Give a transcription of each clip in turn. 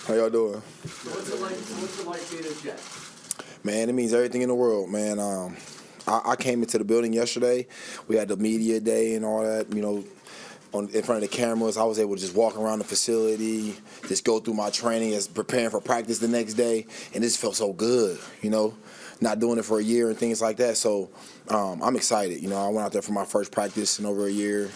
How y'all doing? So what's it like being a Jet? Man, it means everything in the world, man. I came into the building yesterday. We had the media day and all that, in front of the cameras. I was able to just walk around the facility, just go through my training as preparing for practice the next day, and this felt so good, not doing it for a year and things like that. So I'm excited. I went out there for my first practice in over a year.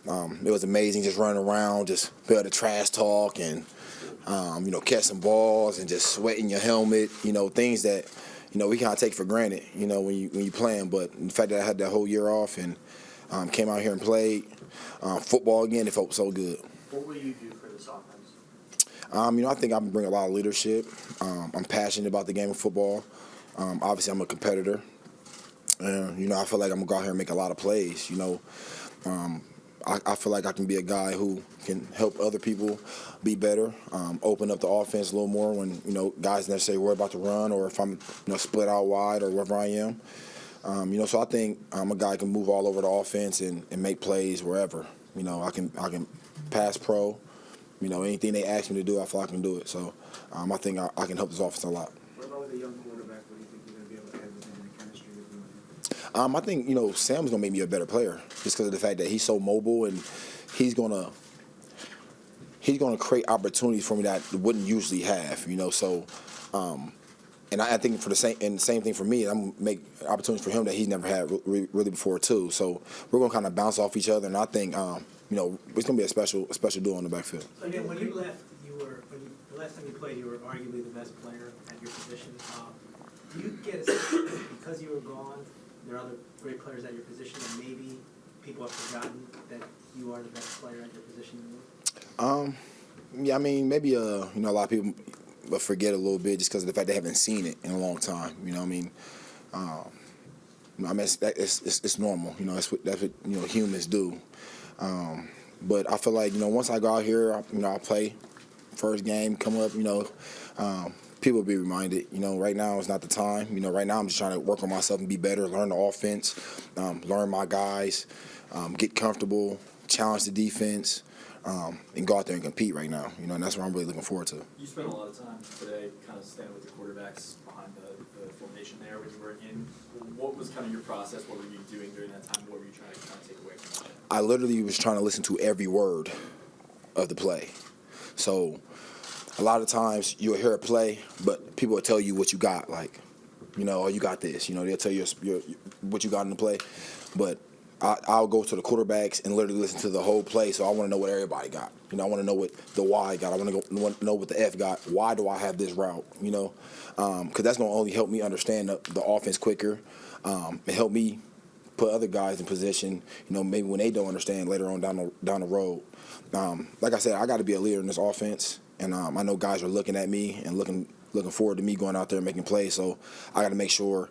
It was amazing just running around, just be able to trash talk and catch some balls and just sweating your helmet, things that, we kind of take for granted, when you playing. But the fact that I had that whole year off and came out here and played football again, it felt so good. What will you do for this offense? I think I can bring a lot of leadership. I'm passionate about the game of football. Obviously, I'm a competitor. And, I feel like I'm going to go out here and make a lot of plays, I feel like I can be a guy who can help other people be better, open up the offense a little more when, guys necessarily worry about the run or if I'm, split out wide or wherever I am. So I think I'm a guy who can move all over the offense and make plays wherever. I can pass pro. Anything they ask me to do, I feel I can do it. So I think I can help this offense a lot. What about with a young quarterback? What do you think you're going to be able to have with him in the chemistry with him? I think, Sam's going to make me a better player just because of the fact that he's so mobile and he's going to create opportunities for me that I wouldn't usually have, So, and I think for the same thing for me, I'm going to make opportunities for him that he's never had really before too. So we're going to kind of bounce off each other, and I think, it's going to be a special duo in the backfield. So again, when you left, the last time you played, you were arguably the best player at your position. Do you get a sense that because you were gone, there are other great players at your position, and maybe people have forgotten that you are the best player at your position? Yeah, maybe a lot of people forget a little bit just because of the fact they haven't seen it in a long time. It's normal. That's what humans do. But I feel like once I go out here, I play first game, come up, people will be reminded, right now is not the time. Right now I'm just trying to work on myself and be better, learn the offense, learn my guys, get comfortable, challenge the defense, and go out there and compete right now. And that's what I'm really looking forward to. You spent a lot of time today kind of standing with the quarterbacks behind the formation there when you were in. What was kind of your process? What were you doing during that time? What were you trying to kind of take away from that? I literally was trying to listen to every word of the play. So a lot of times you'll hear a play, but people will tell you what you got, like, oh, you got this. They'll tell you what you got in the play. But I'll go to the quarterbacks and literally listen to the whole play, so I want to know what everybody got. I want to know what the Y got. I want to know what the F got. Why do I have this route? Because that's going to only help me understand the offense quicker and help me put other guys in position, maybe when they don't understand later on down the road. Like I said, I got to be a leader in this offense. And I know guys are looking at me and looking forward to me going out there and making plays. So I got to make sure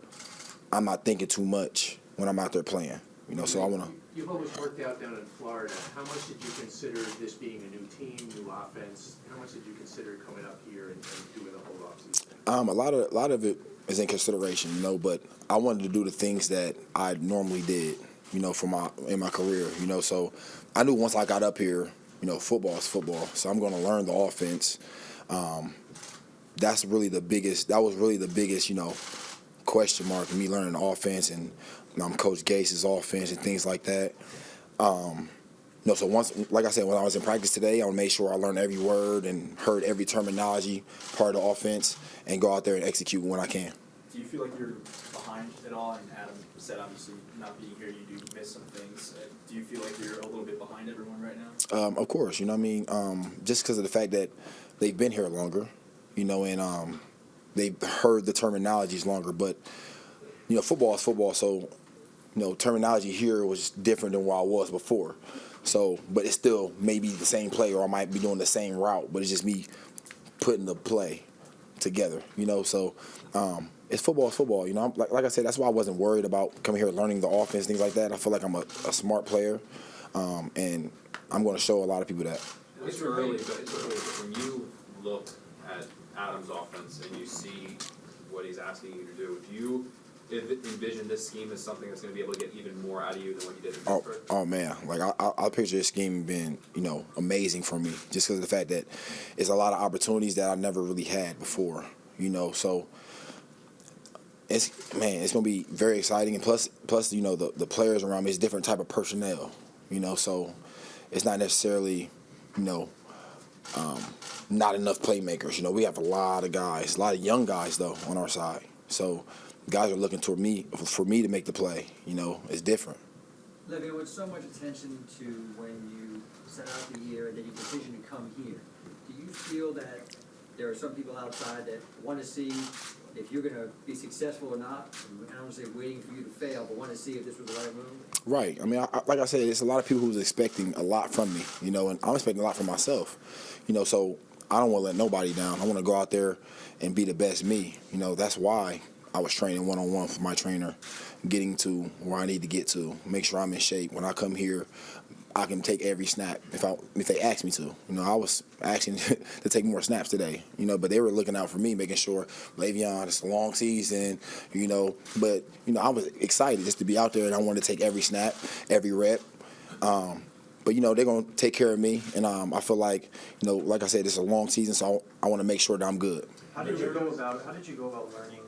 I'm not thinking too much when I'm out there playing. So I want to. You've always worked out down in Florida. How much did you consider this being a new team, new offense? How much did you consider coming up here and doing the whole offseason? A lot of it is in consideration, but I wanted to do the things that I normally did, in my career, So I knew once I got up here, football is football. So I'm going to learn the offense. That was really the biggest, question mark in me learning the offense and Coach Gase's offense and things like that. So once, like I said, when I was in practice today, I made sure I learned every word and heard every terminology part of the offense and go out there and execute when I can. Do you feel like you're behind at all? And Adam said, obviously, not being here, you do miss some things. Do you feel like you're a little bit behind everyone right now? Of course, just because of the fact that they've been here longer, and they've heard the terminologies longer. But, football is football, so, terminology here was different than where I was before. So, but it's still maybe the same play, or I might be doing the same route, but it's just me putting the play together, So, it's football. Like I said, that's why I wasn't worried about coming here learning the offense, things like that. I feel like I'm a smart player, and I'm going to show a lot of people that. It's early, but when you look at Adam's offense and you see what he's asking you to do, envision this scheme as something that's going to be able to get even more out of you than what you did in Pittsburgh? Oh man, like I picture this scheme being, amazing for me, just because of the fact that it's a lot of opportunities that I never really had before, so it's gonna be very exciting, and plus the players around me is different type of personnel, so it's not necessarily, not enough playmakers. We have a lot of guys, a lot of young guys though on our side, so guys are looking toward me for me to make the play. It's different. Levy, with so much attention to when you set out the year and then your decision to come here, do you feel that there are some people outside that want to see if you're going to be successful or not? I don't want to say waiting for you to fail, but want to see if this was the right move? Right. I mean, like I said, there's a lot of people who's expecting a lot from me, and I'm expecting a lot from myself, so I don't want to let nobody down. I want to go out there and be the best me. That's why I was training one-on-one with my trainer, getting to where I need to get to, make sure I'm in shape. When I come here, I can take every snap if they ask me to. I was asking to take more snaps today, but they were looking out for me, making sure, Le'Veon, it's a long season, but, I was excited just to be out there, and I wanted to take every snap, every rep. But, they're going to take care of me, and I feel like, like I said, it's a long season, so I want to make sure that I'm good. How did you go about learning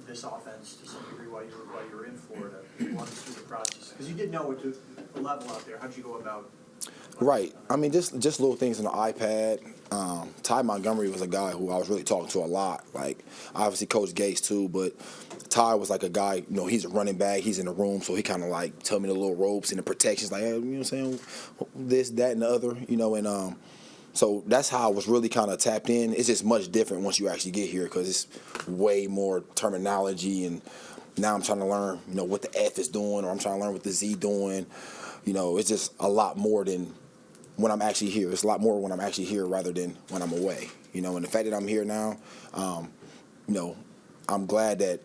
this offense to some degree while you were in Florida? Walk us through the process, because you did know the level out there. How did you go about? Right. I mean, just little things on the iPad. Ty Montgomery was a guy who I was really talking to a lot. Like, obviously Coach Gates too, but Ty was like a guy, he's a running back, he's in the room, so he kind of like tell me the little ropes and the protections, like, hey, what I'm saying, this, that, and the other, and so that's how I was really kind of tapped in. It's just much different once you actually get here, because it's way more terminology, and now I'm trying to learn, what the F is doing, or I'm trying to learn what the Z doing. It's just a lot more than when I'm actually here. It's a lot more when I'm actually here rather than when I'm away. And the fact that I'm here now, I'm glad that,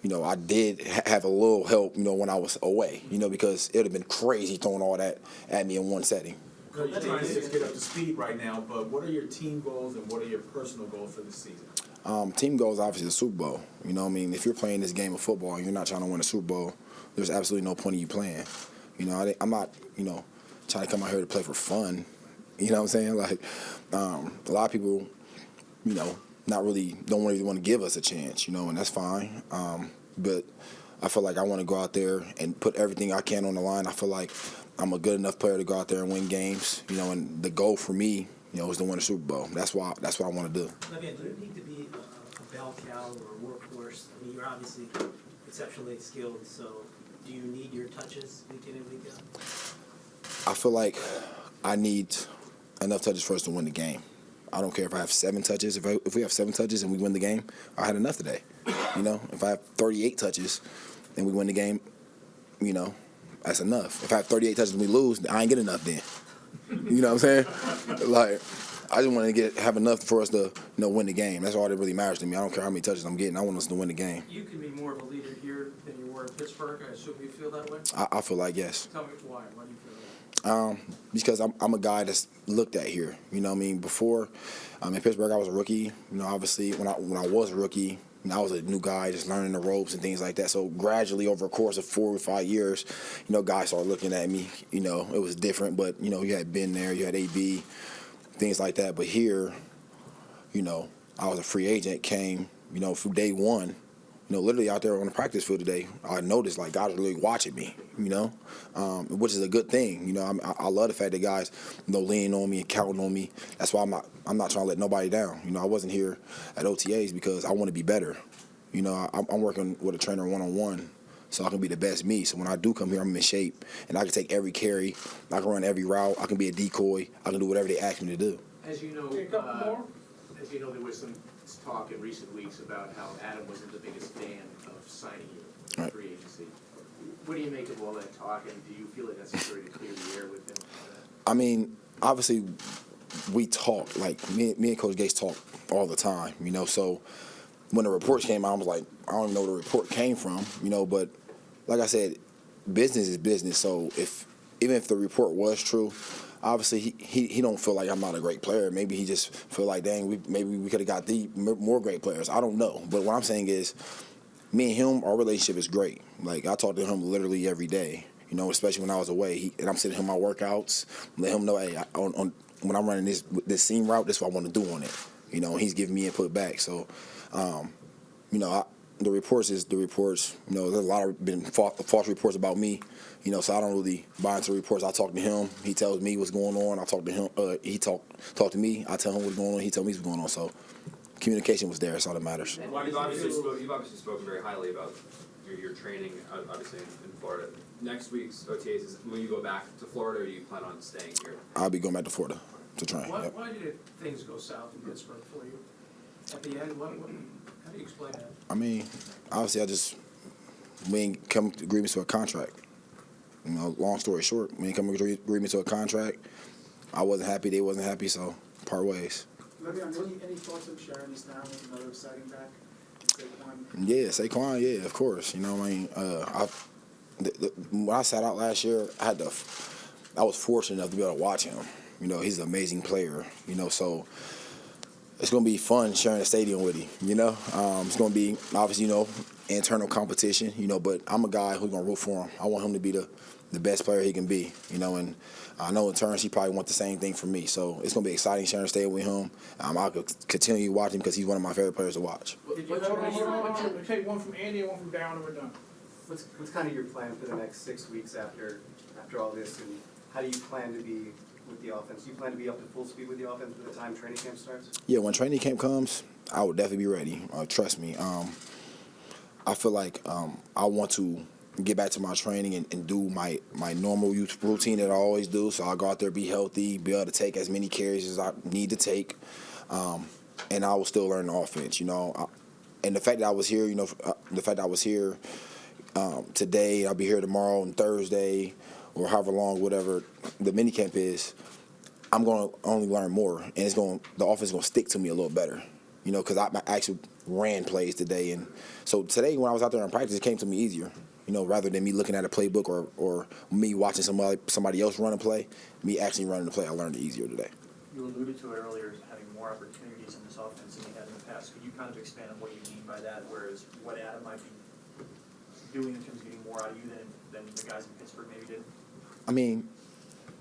I did have a little help, when I was away, because it would have been crazy throwing all that at me in one setting. You're trying to just get up to speed right now, but what are your team goals and what are your personal goals for this season? Team goals, obviously, the Super Bowl. If you're playing this game of football and you're not trying to win a Super Bowl, there's absolutely no point in you playing. I'm not, trying to come out here to play for fun. You know what I'm saying? Like, a lot of people, not really don't really want to give us a chance, and that's fine. But I feel like I want to go out there and put everything I can on the line. I feel like I'm a good enough player to go out there and win games, and the goal for me, is to win a Super Bowl. That's what I want to do. Le'Veon, do you need to be a bell cow or a workhorse? I mean, you're obviously exceptionally skilled, so do you need your touches week in and week out? I feel like I need enough touches for us to win the game. I don't care if I have 7 touches. If we have 7 touches and we win the game, I had enough today. If I have 38 touches and we win the game, that's enough. If I have 38 touches and we lose, I ain't get enough then. You know what I'm saying? Like, I just want to have enough for us to win the game. That's all that really matters to me. I don't care how many touches I'm getting. I want us to win the game. You can be more of a leader here than you were in Pittsburgh. I assume you feel that way? I feel like yes. Tell me why. Why do you feel that? Because I'm a guy that's looked at here. Before in Pittsburgh I was a rookie. Obviously when I was a rookie, I was a new guy just learning the ropes and things like that. So gradually over a course of 4 or 5 years, guys started looking at me. It was different, but you had been there, you had AB, things like that. But here, I was a free agent, came, from day one. Literally out there on the practice field today, I noticed like guys were really watching me, which is a good thing. I love the fact that guys, leaning on me and counting on me. That's why I'm not trying to let nobody down. I wasn't here at OTAs because I want to be better. I'm working with a trainer one-on-one so I can be the best me. So when I do come here, I'm in shape and I can take every carry, I can run every route, I can be a decoy, I can do whatever they ask me to do. As you know, there was some talk in recent weeks about how Adam wasn't the biggest fan of signing you in free agency. What do you make of all that talk, and do you feel it necessary to clear the air with him? I mean, obviously, we talk, like, me and Coach Gates talk all the time, so when the reports came out, I was like, I don't even know where the report came from, but like I said, business is business, so even if the report was true, obviously he don't feel like I'm not a great player. Maybe he just feel like, dang, maybe we could have got more great players. I don't know. But what I'm saying is, me and him, our relationship is great. Like, I talk to him literally every day, you know, especially when I was away. And I'm sending him my workouts, let him know, hey, when I'm running this seam route, this is what I want to do on it. You know, he's giving me input back. So, you know, the reports is the reports. You know, there's a lot of been false reports about me. You know, so I don't really buy into reports. I talk to him. He tells me what's going on. I talk to him. He talk to me. I tell him what's going on. He tells me what's going on. So communication was there. That's all that matters. Well, you've obviously spoken very highly about your training, obviously in Florida. Next week's OTAs, will you go back to Florida, or do you plan on staying here? I'll be going back to Florida to train. Why did things go south in Pittsburgh for you? At the end, how do you explain that? I mean, obviously, we ain't come to agreement to a contract. You know, long story short, we ain't come to agreement to a contract. I wasn't happy, they wasn't happy, so part ways. Any thoughts of sharing this now with another exciting back? Yeah, Saquon, yeah, of course. You know what I mean? When I sat out last year, I was fortunate enough to be able to watch him. You know, he's an amazing player, you know, so it's going to be fun sharing the stadium with him, you know. It's going to be, obviously, you know, internal competition, you know, but I'm a guy who's going to root for him. I want him to be the best player he can be, you know, and I know in turn he probably want the same thing from me. So it's going to be exciting sharing the stadium with him. I'll continue watching because he's one of my favorite players to watch. Did you take one from Andy and one from Darren and we're done? What's kind of your plan for the next 6 weeks after all this, and how do you plan to be with the offense? Do you plan to be up to full speed with the offense by the time training camp starts? Yeah, when training camp comes, I will definitely be ready. Trust me. I feel like I want to get back to my training and do my normal routine that I always do. So I'll go out there, be healthy, be able to take as many carries as I need to take, and I will still learn the offense. You know, and the fact that I was here, you know, today, I'll be here tomorrow and Thursday, or however long, whatever the minicamp is, I'm going to only learn more, and the offense is going to stick to me a little better, you know, because I actually ran plays today, and so today when I was out there in practice, it came to me easier, you know, rather than me looking at a playbook or me watching somebody else run a play, me actually running the play, I learned it easier today. You alluded to it earlier as having more opportunities in this offense than you had in the past. Could you kind of expand on what you mean by that, whereas what Adam might be doing in terms of getting more out of you than the guys in Pittsburgh maybe did? I mean,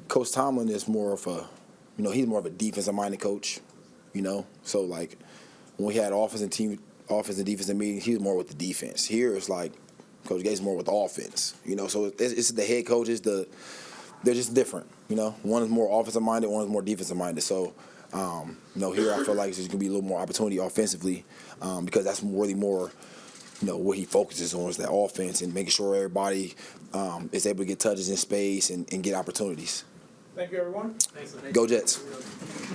Coach Tomlin is more of a, you know, he's more of a defensive-minded coach, you know. So, like, when we had offense and defensive meetings, he was more with the defense. Here, it's like Coach Gates more with the offense, you know. So, it's the head coaches, they're just different, you know. One is more offensive-minded, one is more defensive-minded. So, you know, here I feel like there's going to be a little more opportunity offensively because that's really more, you know, what he focuses on is that offense and making sure everybody is able to get touches in space and get opportunities. Thank you, everyone. Thanks. Go Jets.